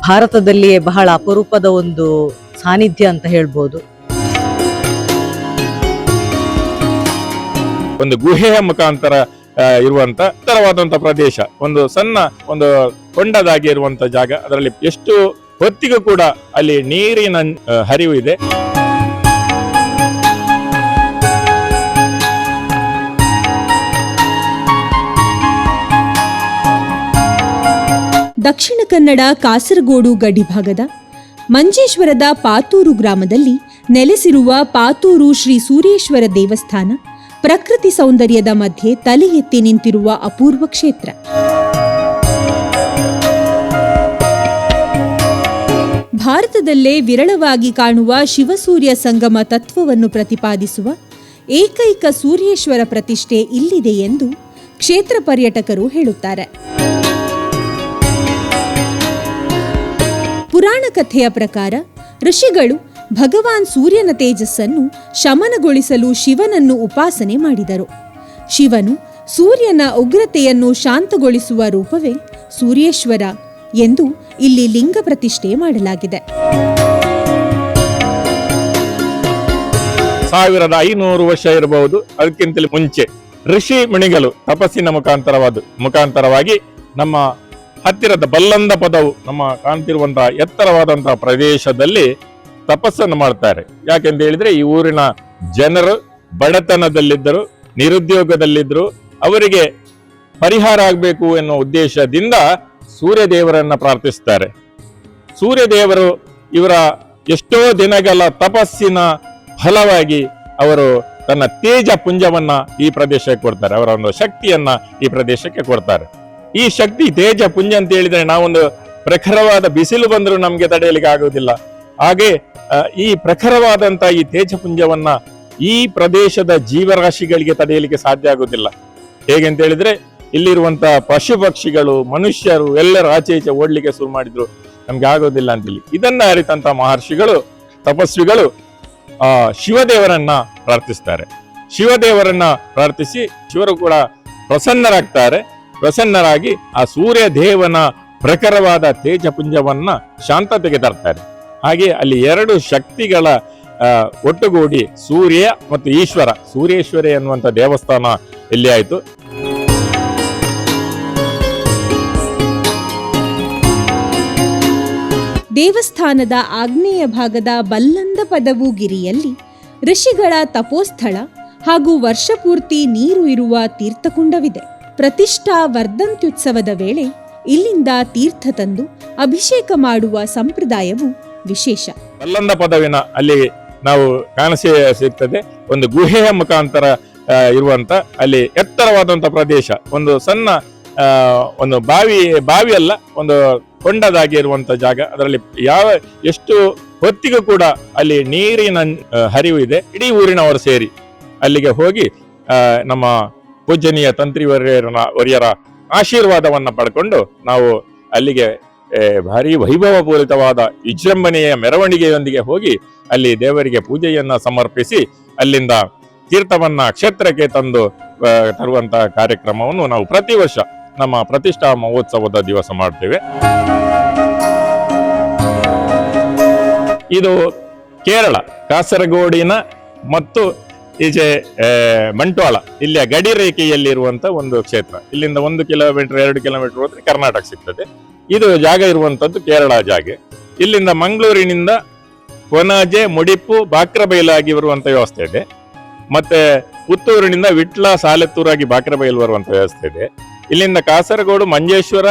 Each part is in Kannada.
ಭಾರತದಲ್ಲಿಯೇ ಬಹಳ ಅಪರೂಪದ ಒಂದು ಸಾನ್ನಿಧ್ಯ ಅಂತ ಹೇಳ್ಬೋದು. ಒಂದು ಗುಹೆಯ ಮುಖಾಂತರ ಇರುವಂತ ಎತ್ತರವಾದಂತ ಪ್ರದೇಶ, ಒಂದು ಸಣ್ಣ ಒಂದು ಕೊಂಡದಾಗಿ ಇರುವಂತ ಜಾಗ. ಅದರಲ್ಲಿ ಎಷ್ಟು ಹೊತ್ತಿಗೂ ಕೂಡ ಅಲ್ಲಿ ನೀರಿನ ಹರಿವು ಇದೆ. ದಕ್ಷಿಣ ಕನ್ನಡ ಕಾಸರಗೋಡು ಗಡಿಭಾಗದ ಮಂಜೇಶ್ವರದ ಪಾತೂರು ಗ್ರಾಮದಲ್ಲಿ ನೆಲೆಸಿರುವ ಪಾತೂರು ಶ್ರೀ ಸೂರ್ಯೇಶ್ವರ ದೇವಸ್ಥಾನ ಪ್ರಕೃತಿ ಸೌಂದರ್ಯದ ಮಧ್ಯೆ ತಲೆ ಎತ್ತಿ ನಿಂತಿರುವ ಅಪೂರ್ವ ಕ್ಷೇತ್ರ. ಭಾರತದಲ್ಲೇ ವಿರಳವಾಗಿ ಕಾಣುವ ಶಿವಸೂರ್ಯ ಸಂಗಮ ತತ್ವವನ್ನು ಪ್ರತಿಪಾದಿಸುವ ಏಕೈಕ ಸೂರ್ಯೇಶ್ವರ ಪ್ರತಿಷ್ಠೆ ಇಲ್ಲಿದೆ ಎಂದು ಕ್ಷೇತ್ರ ಪರ್ಯಟಕರು ಹೇಳುತ್ತಾರೆ. ಪುರಾಣ ಕಥೆಯ ಪ್ರಕಾರ ಋಷಿಗಳು ಭಗವಾನ್ ಸೂರ್ಯನ ತೇಜಸ್ಸನ್ನು ಶಮನಗೊಳಿಸಲು ಶಿವನನ್ನು ಉಪಾಸನೆ ಮಾಡಿದರು. ಶಿವನು ಸೂರ್ಯನ ಉಗ್ರತೆಯನ್ನು ಶಾಂತಗೊಳಿಸುವ ರೂಪವೇ ಸೂರ್ಯೇಶ್ವರ ಎಂದು ಇಲ್ಲಿ ಲಿಂಗ ಪ್ರತಿಷ್ಠೆ ಮಾಡಲಾಗಿದೆ. 1500 ವರ್ಷ ಇರಬಹುದು, ಅದಕ್ಕಿಂತಲೂ ಮುಂಚೆ ಋಷಿ ಮುನಿಗಳು ತಪಸ್ಸಿನ ಮುಖಾಂತರವಾಗಿ ನಮ್ಮ ಹತ್ತಿರದ ಬಲ್ಲಂದ ಪದವು ನಮ್ಮ ಕಾಣ್ತಿರುವಂತಹ ಎತ್ತರವಾದಂತಹ ಪ್ರದೇಶದಲ್ಲಿ ತಪಸ್ಸನ್ನು ಮಾಡ್ತಾರೆ. ಯಾಕೆಂತ ಹೇಳಿದ್ರೆ ಈ ಊರಿನ ಜನರು ಬಡತನದಲ್ಲಿದ್ದರು, ನಿರುದ್ಯೋಗದಲ್ಲಿದ್ದರು. ಅವರಿಗೆ ಪರಿಹಾರ ಆಗಬೇಕು ಎನ್ನುವ ಉದ್ದೇಶದಿಂದ ಸೂರ್ಯದೇವರನ್ನ ಪ್ರಾರ್ಥಿಸ್ತಾರೆ. ಸೂರ್ಯದೇವರು ಇವರ ಎಷ್ಟೋ ದಿನಗಳ ತಪಸ್ಸಿನ ಫಲವಾಗಿ ಅವರು ತನ್ನ ತೇಜ ಪುಂಜವನ್ನ ಈ ಪ್ರದೇಶಕ್ಕೆ ಕೊಡ್ತಾರೆ. ಅವರ ಒಂದು ಶಕ್ತಿಯನ್ನ ಈ ಪ್ರದೇಶಕ್ಕೆ ಕೊಡ್ತಾರೆ. ಈ ಶಕ್ತಿ ತೇಜ ಪುಂಜ ಅಂತ ಹೇಳಿದ್ರೆ ನಾವೊಂದು ಪ್ರಖರವಾದ ಬಿಸಿಲು ಬಂದರೂ ನಮ್ಗೆ ತಡೆಯಲಿಕ್ಕೆ ಆಗುವುದಿಲ್ಲ. ಹಾಗೆ ಈ ಪ್ರಖರವಾದಂತ ಈ ತೇಜಪುಂಜವನ್ನ ಈ ಪ್ರದೇಶದ ಜೀವರಾಶಿಗಳಿಗೆ ತಡೆಯಲಿಕ್ಕೆ ಸಾಧ್ಯ ಆಗುವುದಿಲ್ಲ. ಹೇಗೆಂತ ಹೇಳಿದ್ರೆ ಇಲ್ಲಿರುವಂತಹ ಪಶು ಪಕ್ಷಿಗಳು, ಮನುಷ್ಯರು ಎಲ್ಲರೂ ಆಚೆ ಈಚೆ ಓಡ್ಲಿಕ್ಕೆ ಶುರು ಮಾಡಿದ್ರು, ನಮ್ಗೆ ಆಗೋದಿಲ್ಲ ಅಂತೇಳಿ ಇದನ್ನ ಅರಿತಂತ ಮಹರ್ಷಿಗಳು, ತಪಸ್ವಿಗಳು ಶಿವದೇವರನ್ನ ಪ್ರಾರ್ಥಿಸ್ತಾರೆ. ಶಿವದೇವರನ್ನ ಪ್ರಾರ್ಥಿಸಿ ಶಿವರು ಕೂಡ ಪ್ರಸನ್ನರಾಗಿ ಆ ಸೂರ್ಯ ದೇವನ ಪ್ರಖರವಾದ ತೇಜಪುಂಜವನ್ನ ಶಾಂತತೆಗೆ ತರ್ತಾರೆ. ಹಾಗೆ ಅಲ್ಲಿ ಎರಡು ಶಕ್ತಿಗಳ ಒಟ್ಟುಗೂಡಿ ಸೂರ್ಯ ಮತ್ತು ಈಶ್ವರ, ಸೂರ್ಯೇಶ್ವರಿ ಎನ್ನುವಂತ ದೇವಸ್ಥಾನ ಇಲ್ಲಿ ಆಯಿತು. ದೇವಸ್ಥಾನದ ಆಗ್ನೇಯ ಭಾಗದ ಬಲ್ಲಂದ ಪದವು ಗಿರಿಯಲ್ಲಿ ಋಷಿಗಳ ತಪೋಸ್ಥಳ ಹಾಗೂ ವರ್ಷಪೂರ್ತಿ ನೀರು ಇರುವ ತೀರ್ಥಕುಂಡವಿದೆ. ಪ್ರತಿಷ್ಠಾ ವರ್ಧಂತ್ಯುತ್ಸವದ ವೇಳೆ ಇಲ್ಲಿಂದ ತೀರ್ಥ ತಂದು ಅಭಿಷೇಕ ಮಾಡುವ ಸಂಪ್ರದಾಯವು ವಿಶೇಷ. ಬಲ್ಲಂದ ಪದವಿನ ಅಲ್ಲಿ ನಾವು ಸಿಗ್ತದೆ. ಒಂದು ಗುಹೆಯ ಮುಖಾಂತರ ಇರುವಂತ ಅಲ್ಲಿ ಎತ್ತರವಾದಂತ ಪ್ರದೇಶ, ಒಂದು ಸಣ್ಣ ಒಂದು ಬಾವಿ ಅಲ್ಲ, ಒಂದು ಕೊಂಡದಾಗಿ ಇರುವಂತ ಜಾಗ. ಅದರಲ್ಲಿ ಎಷ್ಟು ಹೊತ್ತಿಗೂ ಕೂಡ ಅಲ್ಲಿ ನೀರಿನ ಹರಿವು ಇದೆ. ಇಡೀ ಊರಿನವರು ಸೇರಿ ಅಲ್ಲಿಗೆ ಹೋಗಿ ನಮ್ಮ ಪೂಜನೀಯ ತಂತ್ರಿವರ್ಯರ ಆಶೀರ್ವಾದವನ್ನ ಪಡ್ಕೊಂಡು ನಾವು ಅಲ್ಲಿಗೆ ಭಾರಿ ವೈಭವಪೂರಿತವಾದ ವಿಜೃಂಭಣೆಯ ಮೆರವಣಿಗೆಯೊಂದಿಗೆ ಹೋಗಿ ಅಲ್ಲಿ ದೇವರಿಗೆ ಪೂಜೆಯನ್ನ ಸಮರ್ಪಿಸಿ ಅಲ್ಲಿಂದ ತೀರ್ಥವನ್ನ ಕ್ಷೇತ್ರಕ್ಕೆ ತರುವಂತಹ ಕಾರ್ಯಕ್ರಮವನ್ನು ನಾವು ಪ್ರತಿ ವರ್ಷ ನಮ್ಮ ಪ್ರತಿಷ್ಠಾ ಮಹೋತ್ಸವದ ದಿವಸ ಮಾಡ್ತೇವೆ. ಇದು ಕೇರಳ ಕಾಸರಗೋಡಿನ ಮತ್ತು ಈಚೆ ಬಂಟ್ವಾಳ ಇಲ್ಲಿಯ ಗಡಿ ರೇಖೆಯಲ್ಲಿರುವಂತ ಒಂದು ಕ್ಷೇತ್ರ. ಇಲ್ಲಿಂದ 1 ಕಿಲೋಮೀಟರ್ 2 ಕಿಲೋಮೀಟರ್ ಹೋದ್ರೆ ಕರ್ನಾಟಕ ಸಿಗ್ತದೆ. ಇದು ಜಾಗ ಇರುವಂತದ್ದು ಕೇರಳ ಜಾಗೆ. ಇಲ್ಲಿಂದ ಮಂಗಳೂರಿನಿಂದ ಕೊನಾಜೆ, ಮುಡಿಪು, ಬಾಕ್ರಬೈಲಾಗಿ ಬರುವಂತ ವ್ಯವಸ್ಥೆ ಇದೆ. ಮತ್ತೆ ಪುತ್ತೂರಿನಿಂದ ವಿಟ್ಲ, ಸಾಲೆತ್ತೂರಾಗಿ ಬಾಕ್ರಬೈಲ್ ಬರುವಂತ ವ್ಯವಸ್ಥೆ ಇದೆ. ಇಲ್ಲಿಂದ ಕಾಸರಗೋಡು, ಮಂಜೇಶ್ವರ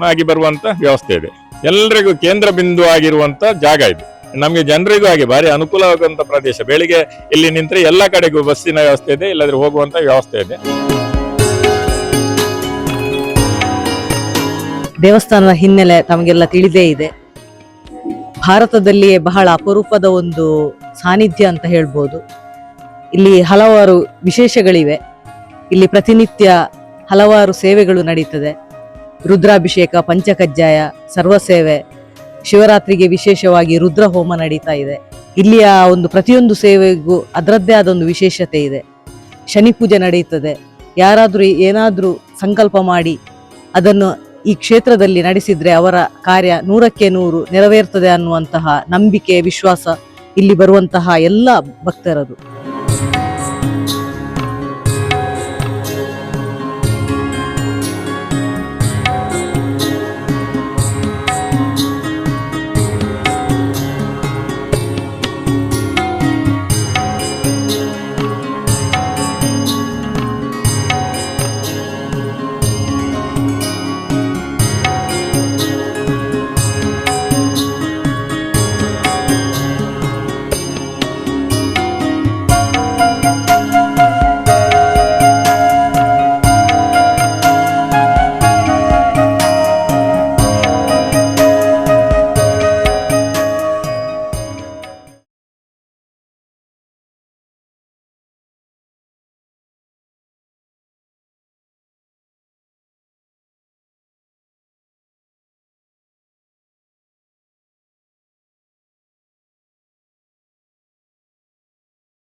ಆಗಿ ಬರುವಂತ ವ್ಯವಸ್ಥೆ ಇದೆ. ಎಲ್ರಿಗೂ ಕೇಂದ್ರ ಬಿಂದು ಆಗಿರುವಂತ ಜಾಗ ಇದು. ನಮ್ಗೆ ಜನರಿಗೂ ಹಾಗೆ ಭಾರಿ ಅನುಕೂಲವಾಗುವಂತ ಪ್ರದೇಶ. ಬೆಳಿಗ್ಗೆ ಇಲ್ಲಿ ನಿಂತ್ರೆ ಎಲ್ಲ ಕಡೆಗೂ ಬಸ್ಸಿನ ವ್ಯವಸ್ಥೆ ಇದೆ, ಇಲ್ಲದ್ರೆ ಹೋಗುವಂತ ವ್ಯವಸ್ಥೆ ಇದೆ. ದೇವಸ್ಥಾನದ ಹಿನ್ನೆಲೆ ತಮಗೆಲ್ಲ ತಿಳಿದೇ ಇದೆ. ಭಾರತದಲ್ಲಿಯೇ ಬಹಳ ಅಪರೂಪದ ಒಂದು ಸಾನ್ನಿಧ್ಯ ಅಂತ ಹೇಳ್ಬೋದು. ಇಲ್ಲಿ ಹಲವಾರು ವಿಶೇಷಗಳಿವೆ. ಇಲ್ಲಿ ಪ್ರತಿನಿತ್ಯ ಹಲವಾರು ಸೇವೆಗಳು ನಡೀತದೆ. ರುದ್ರಾಭಿಷೇಕ, ಪಂಚಕಜ್ಜಾಯ, ಸರ್ವಸೇವೆ, ಶಿವರಾತ್ರಿಗೆ ವಿಶೇಷವಾಗಿ ರುದ್ರ ಹೋಮ ನಡೀತಾ ಇದೆ. ಇಲ್ಲಿಯ ಒಂದು ಪ್ರತಿಯೊಂದು ಸೇವೆಗೂ ಅದರದ್ದೇ ಆದ ಒಂದು ವಿಶೇಷತೆ ಇದೆ. ಶನಿ ಪೂಜೆ ನಡೆಯುತ್ತದೆ. ಯಾರಾದರೂ ಏನಾದರೂ ಸಂಕಲ್ಪ ಮಾಡಿ ಅದನ್ನು ಈ ಕ್ಷೇತ್ರದಲ್ಲಿ ನಡೆಸಿದ್ರೆ ಅವರ ಕಾರ್ಯ 100ಕ್ಕೆ 100 ನೆರವೇರ್ತದೆ ಅನ್ನುವಂತಹ ನಂಬಿಕೆ ವಿಶ್ವಾಸ ಇಲ್ಲಿ ಬರುವಂತಹ ಎಲ್ಲ ಭಕ್ತರದು.